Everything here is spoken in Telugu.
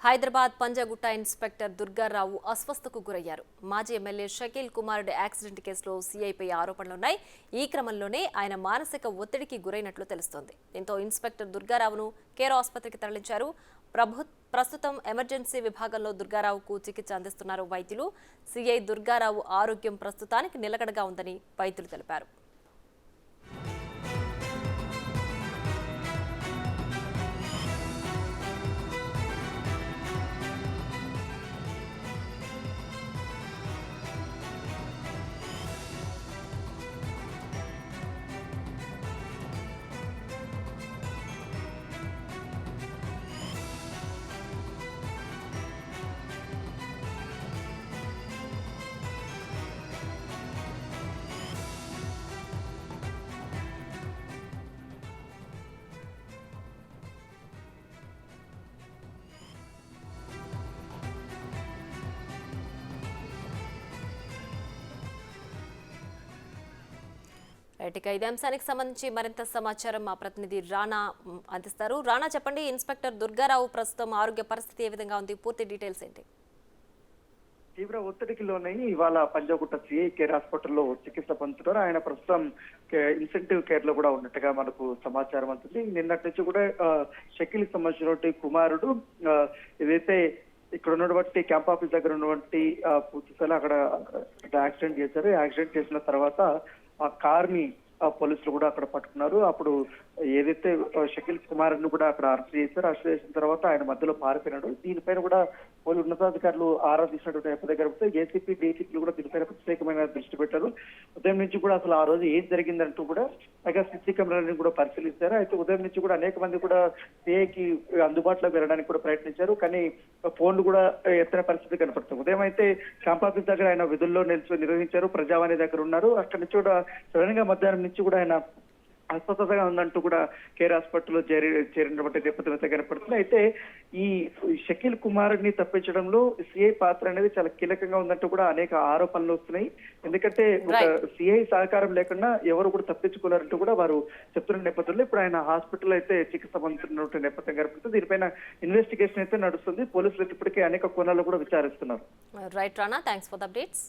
హైదరాబాద్ పంజాగుట్ట ఇన్స్పెక్టర్ దుర్గారావు అస్వస్థకు గురయ్యారు. మాజీ ఎమ్మెల్యే షకీల్ కుమారుడి యాక్సిడెంట్ కేసులో సీఐపై ఆరోపణలున్నాయి. ఈ క్రమంలోనే ఆయన మానసిక ఒత్తిడికి గురైనట్లు తెలుస్తోంది. దీంతో ఇన్స్పెక్టర్ దుర్గారావును కేర్ ఆసుపత్రికి తరలించారు. ప్రస్తుతం ఎమర్జెన్సీ విభాగంలో దుర్గారావుకు చికిత్స అందిస్తున్నారు వైద్యులు. సీఐ దుర్గారావు ఆరోగ్యం ప్రస్తుతానికి నిలకడగా ఉందని వైద్యులు తెలిపారు. ఇక ఇదే అంశానికి సంబంధించి మరింత సమాచారం మా ప్రతినిధి రాణా అందిస్తారు. రాణా, చెప్పండి, ఇన్స్పెక్టర్ దుర్గారావు ప్రస్తుతం ఆరోగ్య పరిస్థితి ఏ విధంగా ఉంది? పూర్తి డీటెయిల్స్ ఏంటి? తీవ్ర ఒత్తిడికి లోనై ఇవాళ పంజాగుట్ట సిఐ కేర్ హాస్పిటల్లో చికిత్స పొందుతున్నారు. ఆయన ప్రస్తుతం ఇన్సెంటివ్ కేర్ లో కూడా ఉన్నట్టుగా మనకు సమాచారం అందుతుంది. నిన్నటి నుంచి కూడా షకీల్ సంబంధించినటువంటి కుమారుడు ఏదైతే ఇక్కడ ఉన్నటువంటి క్యాంప్ ఆఫీస్ దగ్గర ఉన్నటువంటి పూర్తిస్థాయిలో అక్కడ యాక్సిడెంట్ చేశారు. యాక్సిడెంట్ చేసిన తర్వాత ఆ కార్ ని పోలీసులు కూడా అక్కడ పట్టుకున్నారు. అప్పుడు ఏదైతే షకీల్ కుమార్ ను కూడా అక్కడ అరెస్ట్ చేశారు. అరెస్ట్ చేసిన తర్వాత ఆయన మధ్యలో పారిపోయినాడు. దీనిపైన కూడా పోలీసు ఉన్నతాధికారులు ఆరాధించినటువంటి దగ్గర ఏసీపీ డీసీపీలు కూడా దీనిపైన ప్రత్యేకమైన దృష్టి పెట్టారు. ఉదయం నుంచి కూడా అసలు ఆ రోజు ఏం జరిగిందంటూ కూడా పైగా సీసీ కెమెరాలను కూడా పరిశీలిస్తారు. అయితే ఉదయం నుంచి కూడా అనేక మంది కూడా సిఐకి అందుబాటులో వెళ్ళడానికి కూడా ప్రయత్నించారు. కానీ ఫోన్లు కూడా ఎత్తన పరిస్థితి కనపడుతుంది. ఉదయం అయితే క్యాంప్ ఆఫీస్ దగ్గర ఆయన విధుల్లో నిర్వహించారు. ప్రజావాణి దగ్గర ఉన్నారు. అక్కడి నుంచి కూడా సడన్ గా మధ్యాహ్నం నుంచి కూడా ఆయన అస్వస్థతగా ఉందంటూ కూడా కేర్ హాస్పిటల్లో చేరినటువంటి నేపథ్యం కనపడుతుంది. అయితే ఈ షకీల్ కుమార్ ని తప్పించడంలో సిఐ పాత్ర అనేది చాలా కీలకంగా ఉందంటూ కూడా అనేక ఆరోపణలు వస్తున్నాయి. ఎందుకంటే ఒక సిఐ సహకారం లేకుండా ఎవరు కూడా తప్పించుకోలేరంటూ కూడా వారు చెప్తున్న నేపథ్యంలో ఇప్పుడు ఆయన హాస్పిటల్ అయితే చికిత్స పొందుతున్నటువంటి నేపథ్యం కనపడుతుంది. దీనిపైన ఇన్వెస్టిగేషన్ అయితే నడుస్తుంది. పోలీసులు ఇప్పటికే అనేక కోణాల్లో కూడా విచారిస్తున్నారు. Right Rana, thanks for the updates.